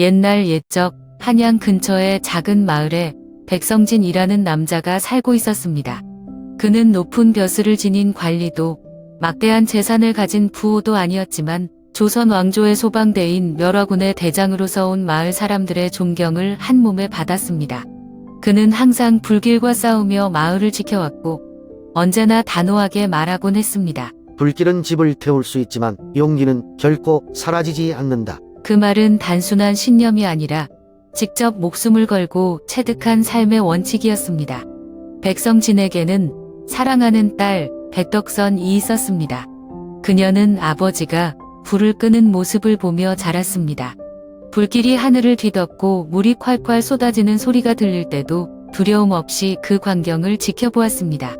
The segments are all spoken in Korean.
옛날 옛적 한양 근처의 작은 마을에 백성진이라는 남자가 살고 있었습니다. 그는 높은 벼슬을 지닌 관리도 막대한 재산을 가진 부호도 아니었지만 조선 왕조의 소방대인 멸화군의 대장으로서 온 마을 사람들의 존경을 한 몸에 받았습니다. 그는 항상 불길과 싸우며 마을을 지켜왔고 언제나 단호하게 말하곤 했습니다. 불길은 집을 태울 수 있지만 용기는 결코 사라지지 않는다. 그 말은 단순한 신념이 아니라 직접 목숨을 걸고 체득한 삶의 원칙이었습니다. 백성진에게는 사랑하는 딸 백덕선이 있었습니다. 그녀는 아버지가 불을 끄는 모습을 보며 자랐습니다. 불길이 하늘을 뒤덮고 물이 콸콸 쏟아지는 소리가 들릴 때도 두려움 없이 그 광경을 지켜보았습니다.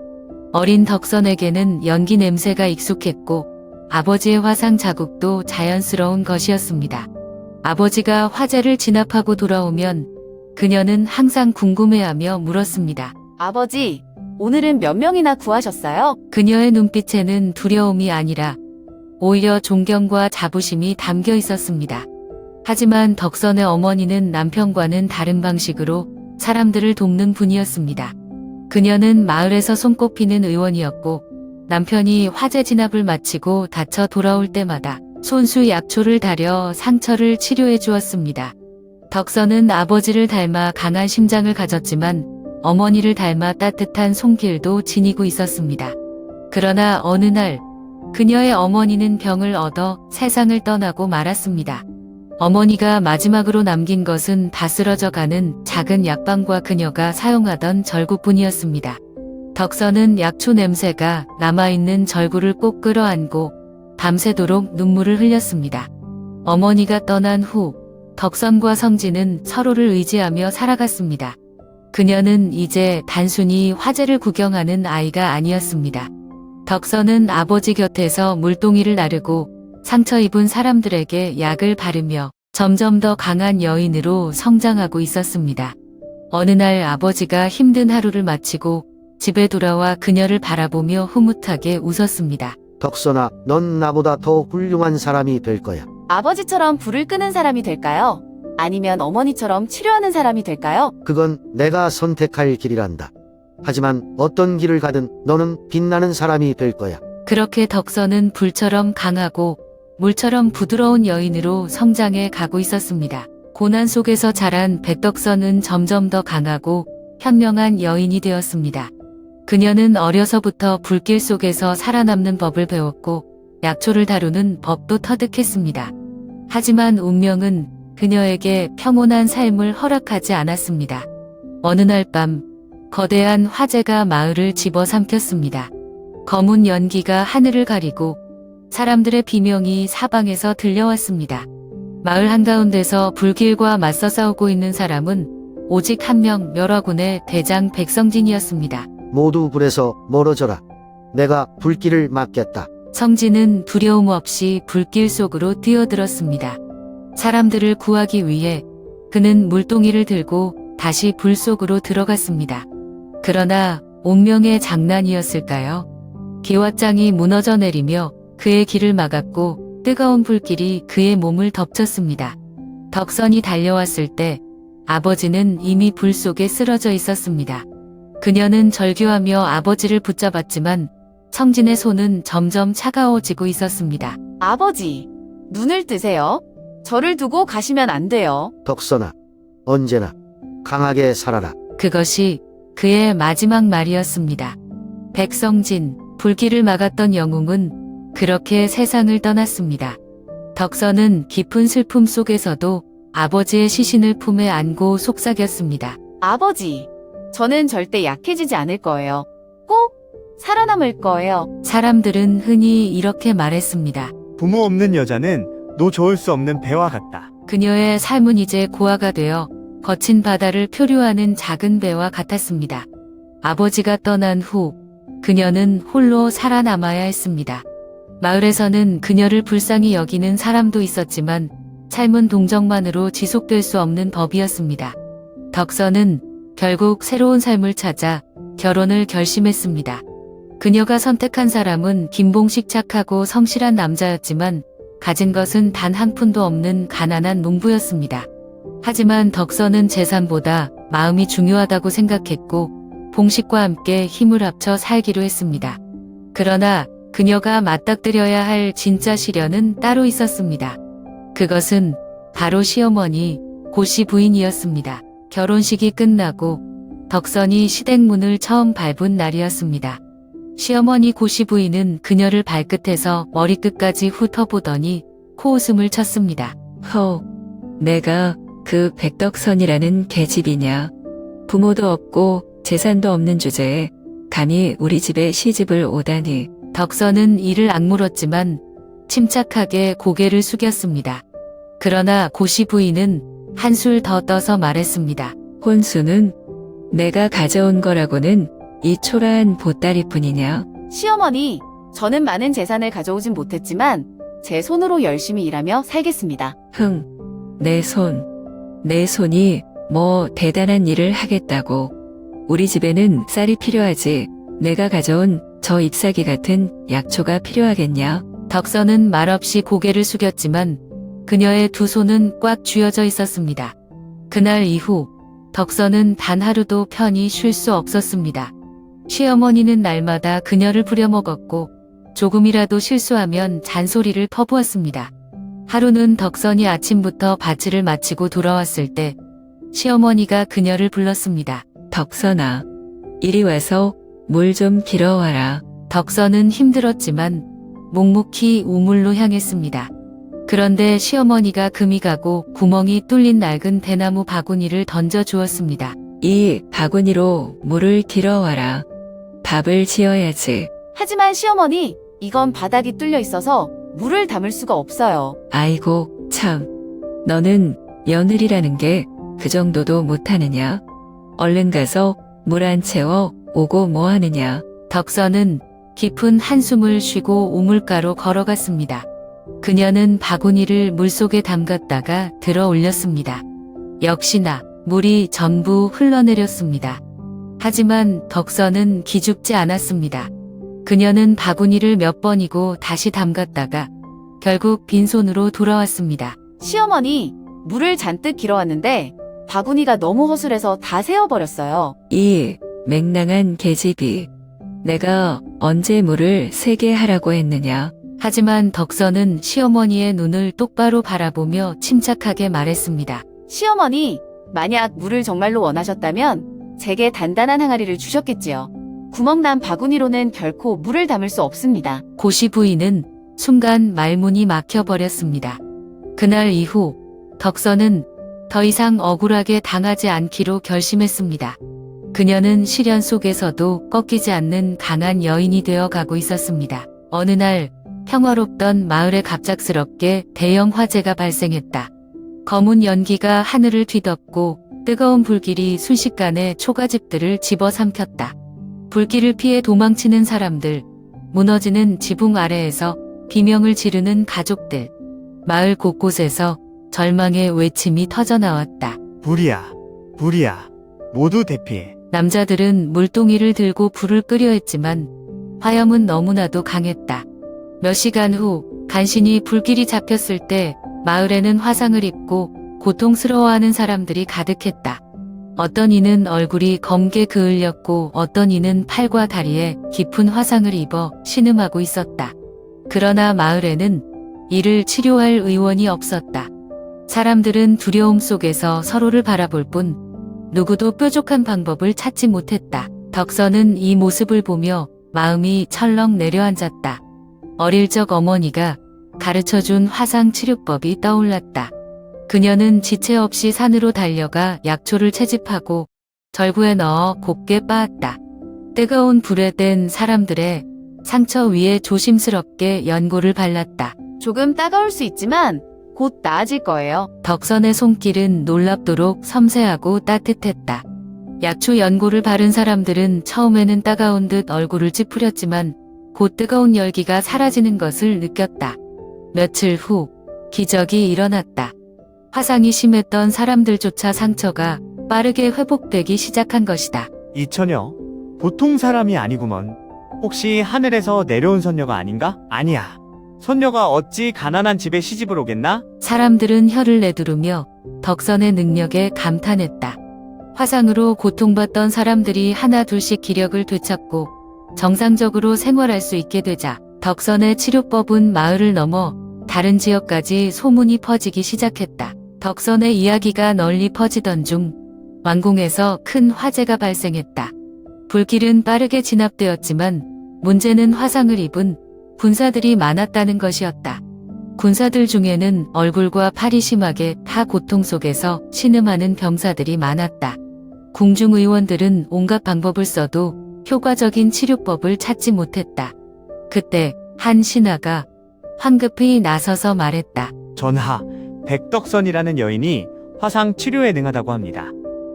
어린 덕선에게는 연기 냄새가 익숙했고 아버지의 화상 자국도 자연스러운 것이었습니다. 아버지가 화재를 진압하고 돌아오면 그녀는 항상 궁금해하며 물었습니다. 아버지, 오늘은 몇 명이나 구하셨어요? 그녀의 눈빛에는 두려움이 아니라 오히려 존경과 자부심이 담겨 있었습니다. 하지만 덕선의 어머니는 남편과는 다른 방식으로 사람들을 돕는 분이었습니다. 그녀는 마을에서 손꼽히는 의원이었고 남편이 화재 진압을 마치고 다쳐 돌아올 때마다 손수 약초를 다려 상처를 치료해 주었습니다. 덕선은 아버지를 닮아 강한 심장을 가졌지만 어머니를 닮아 따뜻한 손길도 지니고 있었습니다. 그러나 어느 날 그녀의 어머니는 병을 얻어 세상을 떠나고 말았습니다. 어머니가 마지막으로 남긴 것은 다 쓰러져가는 작은 약방과 그녀가 사용하던 절구뿐이었습니다. 덕선은 약초 냄새가 남아있는 절구를 꼭 끌어안고 밤새도록 눈물을 흘렸습니다. 어머니가 떠난 후 덕선과 성진은 서로를 의지하며 살아갔습니다. 그녀는 이제 단순히 화재를 구경하는 아이가 아니었습니다. 덕선은 아버지 곁에서 물동이를 나르고 상처 입은 사람들에게 약을 바르며 점점 더 강한 여인으로 성장하고 있었습니다. 어느 날 아버지가 힘든 하루를 마치고 집에 돌아와 그녀를 바라보며 흐뭇하게 웃었습니다. 덕선아, 넌 나보다 더 훌륭한 사람이 될 거야. 아버지처럼 불을 끄는 사람이 될까요? 아니면 어머니처럼 치료하는 사람이 될까요? 그건 내가 선택할 길이란다. 하지만 어떤 길을 가든 너는 빛나는 사람이 될 거야. 그렇게 덕선은 불처럼 강하고 물처럼 부드러운 여인으로 성장해 가고 있었습니다. 고난 속에서 자란 백덕선은 점점 더 강하고 현명한 여인이 되었습니다. 그녀는 어려서부터 불길 속에서 살아남는 법을 배웠고 약초를 다루는 법도 터득했습니다. 하지만 운명은 그녀에게 평온한 삶을 허락하지 않았습니다. 어느 날 밤 거대한 화재가 마을을 집어삼켰습니다. 검은 연기가 하늘을 가리고 사람들의 비명이 사방에서 들려왔습니다. 마을 한가운데서 불길과 맞서 싸우고 있는 사람은 오직 한 명, 멸화군의 대장 백성진이었습니다. 모두 불에서 멀어져라. 내가 불길을 막겠다. 성진은 두려움 없이 불길 속으로 뛰어들었습니다. 사람들을 구하기 위해 그는 물동이를 들고 다시 불 속으로 들어갔습니다. 그러나 운명의 장난이었을까요? 기왓장이 무너져 내리며 그의 길을 막았고 뜨거운 불길이 그의 몸을 덮쳤습니다. 덕선이 달려왔을 때 아버지는 이미 불 속에 쓰러져 있었습니다. 그녀는 절규하며 아버지를 붙잡았지만 성진의 손은 점점 차가워지고 있었습니다. 아버지, 눈을 뜨세요. 저를 두고 가시면 안 돼요. 덕선아, 언제나 강하게 살아라. 그것이 그의 마지막 말이었습니다. 백성진, 불길을 막았던 영웅은 그렇게 세상을 떠났습니다. 덕선은 깊은 슬픔 속에서도 아버지의 시신을 품에 안고 속삭였습니다. 아버지, 저는 절대 약해지지 않을 거예요. 꼭 살아남을 거예요. 사람들은 흔히 이렇게 말했습니다. 부모 없는 여자는 노 좋을 수 없는 배와 같다. 그녀의 삶은 이제 고아가 되어 거친 바다를 표류하는 작은 배와 같았습니다. 아버지가 떠난 후 그녀는 홀로 살아남아야 했습니다. 마을에서는 그녀를 불쌍히 여기는 사람도 있었지만 삶은 동정만으로 지속될 수 없는 법이었습니다. 덕선은 결국 새로운 삶을 찾아 결혼을 결심했습니다. 그녀가 선택한 사람은 김봉식 착하고 성실한 남자였지만 가진 것은 단 한 푼도 없는 가난한 농부였습니다. 하지만 덕선은 재산보다 마음이 중요하다고 생각했고 봉식과 함께 힘을 합쳐 살기로 했습니다. 그러나 그녀가 맞닥뜨려야 할 진짜 시련은 따로 있었습니다. 그것은 바로 시어머니 고씨 부인이었습니다. 결혼식이 끝나고 덕선이 시댁문을 처음 밟은 날이었습니다. 시어머니 고씨 부인은 그녀를 발끝에서 머리끝까지 훑어보더니 코웃음을 쳤습니다. 내가 그 백덕선이라는 계집이냐. 부모도 없고 재산도 없는 주제에 감히 우리 집에 시집을 오다니. 덕선은 이를 악물었지만 침착하게 고개를 숙였습니다. 그러나 고씨 부인은 한술 더 떠서 말했습니다. 혼수는 내가 가져온 거라고는 이 초라한 보따리뿐이냐. 시어머니, 저는 많은 재산을 가져오진 못했지만 제 손으로 열심히 일하며 살겠습니다. 내 손이 뭐 대단한 일을 하겠다고. 우리 집에는 쌀이 필요하지. 내가 가져온 저 잎사귀 같은 약초가 필요하겠냐. 덕선은 말없이 고개를 숙였지만 그녀의 두 손은 꽉 쥐어져 있었습니다. 그날 이후 덕선은 단 하루도 편히 쉴 수 없었습니다. 시어머니는 날마다 그녀를 부려먹었고 조금이라도 실수하면 잔소리를 퍼부었습니다. 하루는 덕선이 아침부터 밭일을 마치고 돌아왔을 때 시어머니가 그녀를 불렀습니다. 덕선아, 이리 와서 물 좀 길어와라. 덕선은 힘들었지만 묵묵히 우물로 향했습니다. 그런데 시어머니가 금이 가고 구멍이 뚫린 낡은 대나무 바구니를 던져 주었습니다. 이 바구니로 물을 길어와라. 밥을 지어야지. 하지만 시어머니, 이건 바닥이 뚫려 있어서 물을 담을 수가 없어요. 아이고 참, 너는 며느리라는 게 그 정도도 못하느냐. 얼른 가서 물 안 채워 오고 뭐하느냐. 덕선은 깊은 한숨을 쉬고 우물가로 걸어갔습니다. 그녀는 바구니를 물속에 담갔다가 들어 올렸습니다. 역시나 물이 전부 흘러내렸습니다. 하지만 덕선은 기죽지 않았습니다. 그녀는 바구니를 몇 번이고 다시 담갔다가 결국 빈손으로 돌아왔습니다. 시어머니, 물을 잔뜩 길어왔는데 바구니가 너무 허술해서 다 새어버렸어요. 이 맹랑한 계집이 내가 언제 물을 세게 하라고 했느냐. 하지만 덕선은 시어머니의 눈을 똑바로 바라보며 침착하게 말했습니다. 시어머니, 만약 물을 정말로 원하셨다면 제게 단단한 항아리를 주셨겠지요. 구멍난 바구니로는 결코 물을 담을 수 없습니다. 고씨 부인은 순간 말문이 막혀버렸습니다. 그날 이후 덕선은 더 이상 억울하게 당하지 않기로 결심했습니다. 그녀는 시련 속에서도 꺾이지 않는 강한 여인이 되어 가고 있었습니다. 어느 날 평화롭던 마을에 갑작스럽게 대형 화재가 발생했다. 검은 연기가 하늘을 뒤덮고 뜨거운 불길이 순식간에 초가집들을 집어삼켰다. 불길을 피해 도망치는 사람들, 무너지는 지붕 아래에서 비명을 지르는 가족들, 마을 곳곳에서 절망의 외침이 터져나왔다. 불이야, 불이야. 모두 대피해. 남자들은 물동이를 들고 불을 끄려 했지만 화염은 너무나도 강했다. 몇 시간 후 간신히 불길이 잡혔을 때 마을에는 화상을 입고 고통스러워하는 사람들이 가득했다. 어떤 이는 얼굴이 검게 그을렸고 어떤 이는 팔과 다리에 깊은 화상을 입어 신음하고 있었다. 그러나 마을에는 이를 치료할 의원이 없었다. 사람들은 두려움 속에서 서로를 바라볼 뿐 누구도 뾰족한 방법을 찾지 못했다. 덕선은 이 모습을 보며 마음이 철렁 내려앉았다. 어릴 적 어머니가 가르쳐준 화상 치료법이 떠올랐다. 그녀는 지체 없이 산으로 달려가 약초를 채집하고 절구에 넣어 곱게 빻았다. 뜨거운 불에 댄 사람들의 상처 위에 조심스럽게 연고를 발랐다. 조금 따가울 수 있지만 곧 나아질 거예요. 덕선의 손길은 놀랍도록 섬세하고 따뜻했다. 약초 연고를 바른 사람들은 처음에는 따가운 듯 얼굴을 찌푸렸지만 곧 뜨거운 열기가 사라지는 것을 느꼈다. 며칠 후 기적이 일어났다. 화상이 심했던 사람들조차 상처가 빠르게 회복되기 시작한 것이다. 이 처녀, 보통 사람이 아니구먼. 혹시 하늘에서 내려온 선녀가 아닌가? 아니야. 손녀가 어찌 가난한 집에 시집을 오겠나? 사람들은 혀를 내두르며 덕선의 능력에 감탄했다. 화상으로 고통받던 사람들이 하나 둘씩 기력을 되찾고 정상적으로 생활할 수 있게 되자 덕선의 치료법은 마을을 넘어 다른 지역까지 소문이 퍼지기 시작했다. 덕선의 이야기가 널리 퍼지던 중 왕궁에서 큰 화재가 발생했다. 불길은 빠르게 진압되었지만 문제는 화상을 입은 군사들이 많았다는 것이었다. 군사들 중에는 얼굴과 팔이 심하게 타 고통 속에서 신음하는 병사들이 많았다. 궁중 의원들은 온갖 방법을 써도 효과적인 치료법을 찾지 못했다. 그때 한 신하가 황급히 나서서 말했다. 전하, 백덕선이라는 여인이 화상 치료에 능하다고 합니다.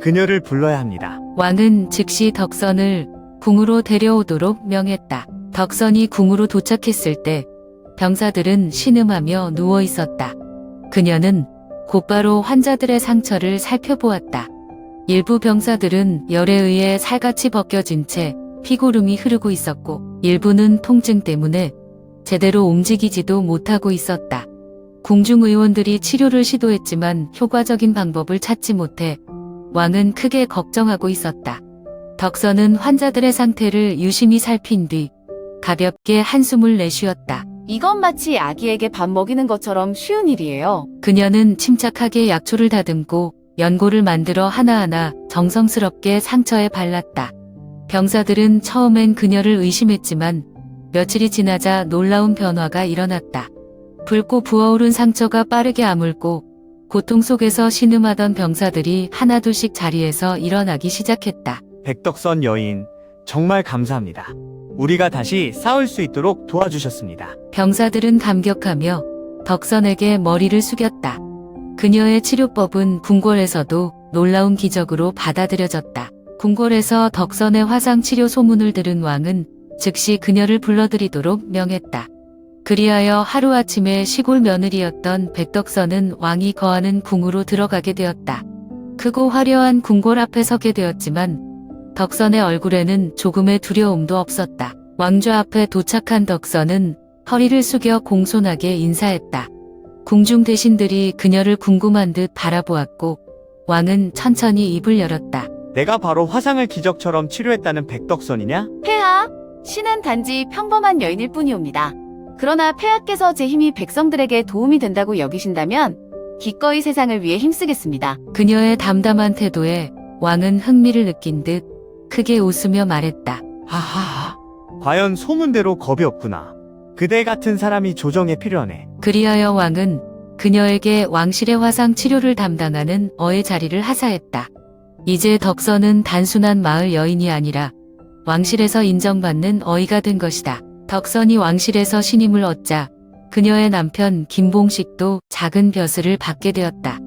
그녀를 불러야 합니다. 왕은 즉시 덕선을 궁으로 데려오도록 명했다. 덕선이 궁으로 도착했을 때 병사들은 신음하며 누워 있었다. 그녀는 곧바로 환자들의 상처를 살펴보았다. 일부 병사들은 열에 의해 살같이 벗겨진 채 피고름이 흐르고 있었고, 일부는 통증 때문에 제대로 움직이지도 못하고 있었다. 궁중 의원들이 치료를 시도했지만 효과적인 방법을 찾지 못해 왕은 크게 걱정하고 있었다. 덕선은 환자들의 상태를 유심히 살핀 뒤 가볍게 한숨을 내쉬었다. 이건 마치 아기에게 밥 먹이는 것처럼 쉬운 일이에요. 그녀는 침착하게 약초를 다듬고 연고를 만들어 하나하나 정성스럽게 상처에 발랐다. 병사들은 처음엔 그녀를 의심했지만 며칠이 지나자 놀라운 변화가 일어났다. 붉고 부어오른 상처가 빠르게 아물고 고통 속에서 신음하던 병사들이 하나둘씩 자리에서 일어나기 시작했다. 백덕선 여인, 정말 감사합니다. 우리가 다시 싸울 수 있도록 도와주셨습니다. 병사들은 감격하며 덕선에게 머리를 숙였다. 그녀의 치료법은 궁궐에서도 놀라운 기적으로 받아들여졌다. 궁궐에서 덕선의 화상 치료 소문을 들은 왕은 즉시 그녀를 불러들이도록 명했다. 그리하여 하루아침에 시골 며느리였던 백덕선은 왕이 거하는 궁으로 들어가게 되었다. 크고 화려한 궁궐 앞에 서게 되었지만 덕선의 얼굴에는 조금의 두려움도 없었다. 왕좌 앞에 도착한 덕선은 허리를 숙여 공손하게 인사했다. 궁중 대신들이 그녀를 궁금한 듯 바라보았고 왕은 천천히 입을 열었다. 내가 바로 화상을 기적처럼 치료했다는 백덕선이냐? 폐하, 신은 단지 평범한 여인일 뿐이옵니다. 그러나 폐하께서 제 힘이 백성들에게 도움이 된다고 여기신다면 기꺼이 세상을 위해 힘쓰겠습니다. 그녀의 담담한 태도에 왕은 흥미를 느낀 듯 크게 웃으며 말했다. 하하하. 과연 소문대로 겁이 없구나. 그대 같은 사람이 조정에 필요하네. 그리하여 왕은 그녀에게 왕실의 화상 치료를 담당하는 어의 자리를 하사했다. 이제 덕선은 단순한 마을 여인이 아니라 왕실에서 인정받는 어이가 된 것이다. 덕선이 왕실에서 신임을 얻자 그녀의 남편 김봉식도 작은 벼슬을 받게 되었다.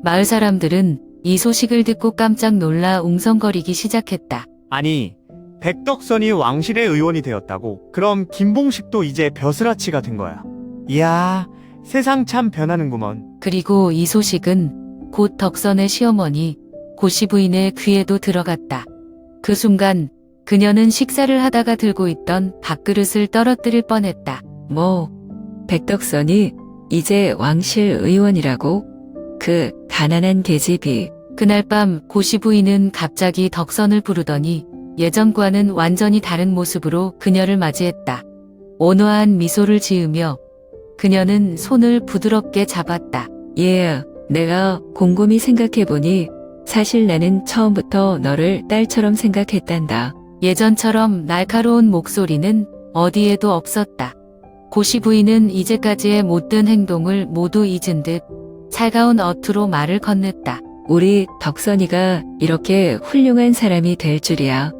마을 사람들은 이 소식을 듣고 깜짝 놀라 웅성거리기 시작했다. 아니, 백덕선이 왕실의 의원이 되었다고? 그럼 김봉식도 이제 벼슬아치가 된 거야. 이야, 세상 참 변하는구먼. 그리고 이 소식은 곧 덕선의 시어머니 고씨 부인의 귀에도 들어갔다. 그 순간 그녀는 식사를 하다가 들고 있던 밥그릇을 떨어뜨릴 뻔했다. 백덕선이 이제 왕실 의원이라고? 그 가난한 계집이. 그날 밤 고씨 부인은 갑자기 덕선을 부르더니 예전과는 완전히 다른 모습으로 그녀를 맞이했다. 온화한 미소를 지으며 그녀는 손을 부드럽게 잡았다. 내가 곰곰이 생각해보니 사실 나는 처음부터 너를 딸처럼 생각했단다. 예전처럼 날카로운 목소리는 어디에도 없었다. 고씨 부인은 이제까지의 못된 행동을 모두 잊은 듯 차가운 어투로 말을 건넸다. 우리 덕선이가 이렇게 훌륭한 사람이 될 줄이야.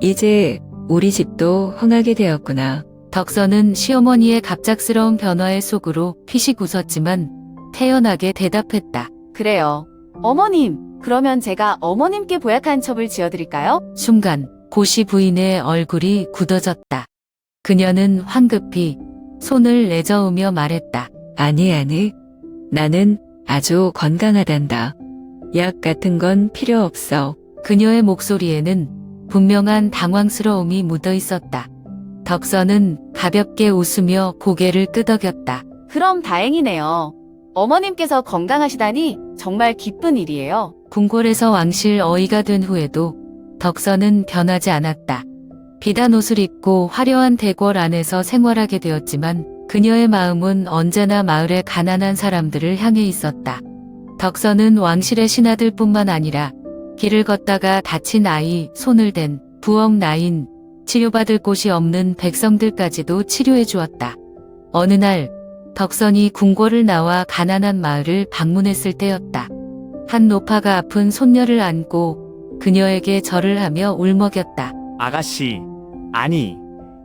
이제 우리 집도 흥하게 되었구나. 덕선은 시어머니의 갑작스러운 변화에 속으로 피식 웃었지만 태연하게 대답했다. 그래요. 어머님, 그러면 제가 어머님께 보약한 첩을 지어드릴까요? 순간 고씨 부인의 얼굴이 굳어졌다. 그녀는 황급히 손을 내저으며 말했다. 아니. 나는 아주 건강하단다. 약 같은 건 필요 없어. 그녀의 목소리에는 분명한 당황스러움이 묻어 있었다. 덕선은 가볍게 웃으며 고개를 끄덕였다. 그럼 다행이네요. 어머님께서 건강하시다니 정말 기쁜 일이에요. 궁궐에서 왕실 어이가 된 후에도 덕선은 변하지 않았다. 비단 옷을 입고 화려한 대궐 안에서 생활하게 되었지만 그녀의 마음은 언제나 마을의 가난한 사람들을 향해 있었다. 덕선은 왕실의 신하들뿐만 아니라 길을 걷다가 다친 아이, 손을 댄 부엌 나인, 치료받을 곳이 없는 백성들까지도 치료해 주었다. 어느 날 덕선이 궁궐을 나와 가난한 마을을 방문했을 때였다. 한 노파가 아픈 손녀를 안고 그녀에게 절을 하며 울먹였다. 아가씨, 아니,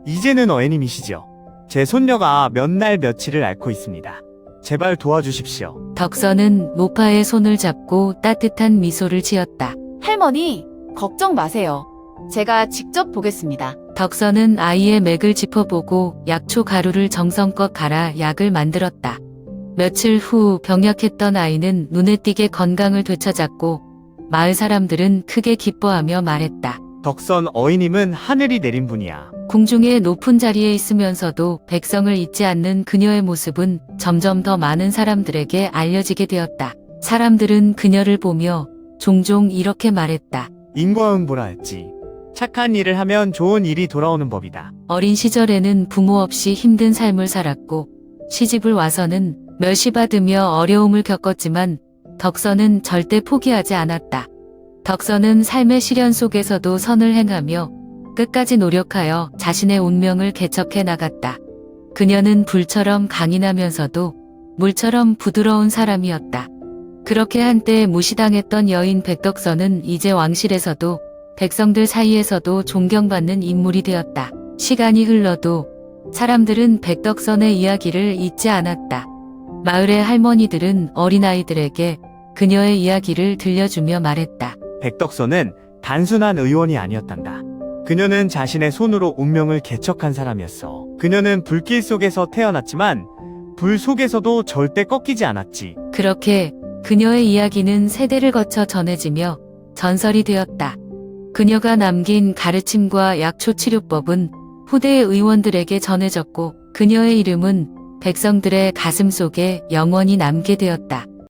이제는 어애님이시죠? 제 손녀가 몇 날 며칠을 앓고 있습니다. 제발 도와주십시오. 덕선은 노파의 손을 잡고 따뜻한 미소를 지었다. 할머니, 걱정 마세요. 제가 직접 보겠습니다. 덕선은 아이의 맥을 짚어보고 약초 가루를 정성껏 갈아 약을 만들었다. 며칠 후 병약했던 아이는 눈에 띄게 건강을 되찾았고 마을 사람들은 크게 기뻐하며 말했다. 덕선 어이님은 하늘이 내린 분이야. 궁중의 높은 자리에 있으면서도 백성을 잊지 않는 그녀의 모습은 점점 더 많은 사람들에게 알려지게 되었다. 사람들은 그녀를 보며 종종 이렇게 말했다. 인과응보라 했지. 착한 일을 하면 좋은 일이 돌아오는 법이다. 어린 시절에는 부모 없이 힘든 삶을 살았고 시집을 와서는 멸시받으며 어려움을 겪었지만 덕선은 절대 포기하지 않았다. 덕선은 삶의 시련 속에서도 선을 행하며 끝까지 노력하여 자신의 운명을 개척해 나갔다. 그녀는 불처럼 강인하면서도 물처럼 부드러운 사람이었다. 그렇게 한때 무시당했던 여인 백덕선은 이제 왕실에서도 백성들 사이에서도 존경받는 인물이 되었다. 시간이 흘러도 사람들은 백덕선의 이야기를 잊지 않았다. 마을의 할머니들은 어린아이들에게 그녀의 이야기를 들려주며 말했다. 백덕선은 단순한 의원이 아니었단다. 그녀는 자신의 손으로 운명을 개척한 사람이었어. 그녀는 불길 속에서 태어났지만 불 속에서도 절대 꺾이지 않았지. 그렇게 그녀의 이야기는 세대를 거쳐 전해지며 전설이 되었다. 그녀가 남긴 가르침과 약초 치료법은 후대의 의원들에게 전해졌고 그녀의 이름은 백성들의 가슴 속에 영원히 남게 되었다.